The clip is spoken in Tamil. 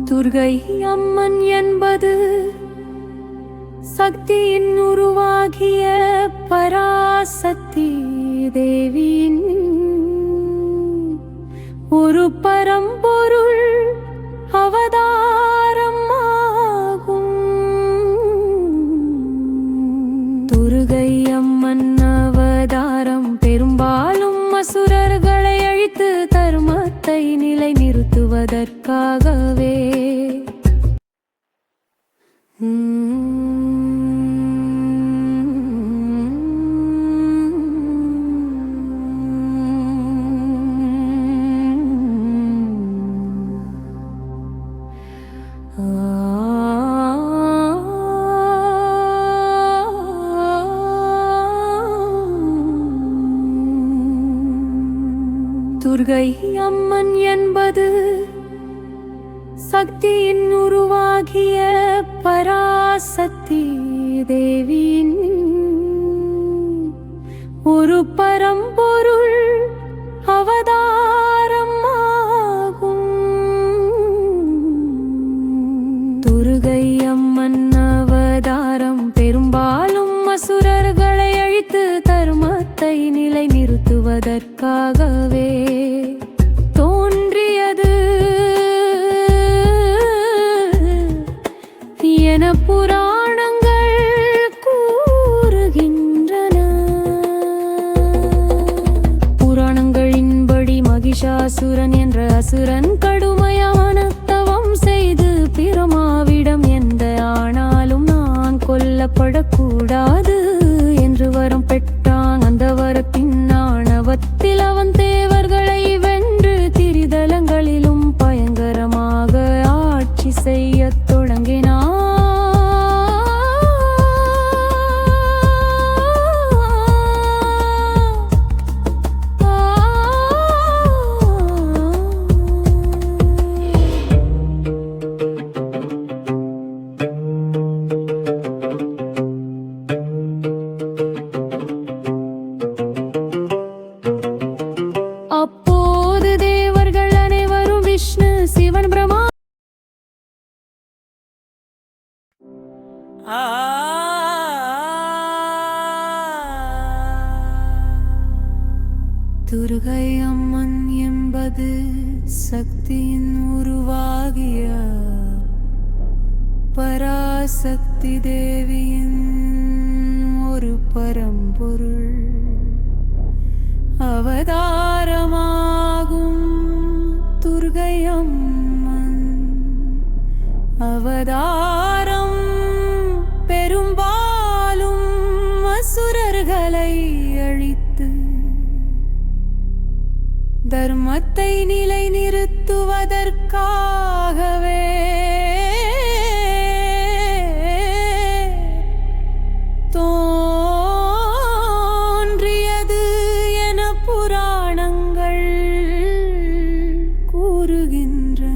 துர்கை அம்மன் என்பது சக்தியின் உருவாகிய பராசக்தி தேவியின் ஒரு பரம்பொருள் அவதாரம் ஆகும். துர்கை அம்மன் அவதாரம் பெரும்பாலும் அசுரர்களை அழித்து தர்மத்தை நிலைநிறுத்துவதற்காகவே. துர்கை அம்மன் என்பது சக்தியின் உருவாகிய பராசக்தி தேவியின் ஒரு பரம்பொருள் அவதாரம் ஆகும். துர்கை அம்மன் அவதாரம் பெரும்பாலும் அசுரர்களை அழித்து தர்மத்தை நிலைநிறுத்துவதற்காகவே தோன்றியது என புராணங்கள் கூறுகின்றன. புராணங்களின்படி மகிஷாசுரன் என்ற அசுரன் கடுமையான தவம் செய்து பிரம்மாவிடம் எந்த ஆனாலும் நான் கொல்லப்படக்கூடாது என்று வரம் பெற்றான். அந்த வரத்தின் ஆணவத்தில் அவன் தேவர்களை வென்று திரிதலங்களிலும் பயங்கரமாக ஆட்சி செய்யத் தொடங்கினான். அப்போது தேவர்கள் அனைவரும் விஷ்ணு சிவன் பிரம்மா துர்கை அம்மன் என்பது சக்தியின் உருவாகிய பராசக்தி தேவியின் ஒரு பரம்பொருள் அவதாரமாகும். துர்கை அம்மன் அவதாரம் பெரும்பாலும் அசுரர்களை அழித்து தர்மத்தை நிலைநிறுத்துவதற்காகவே தோன்றியது என புராணங்கள் கூறுகின்றன.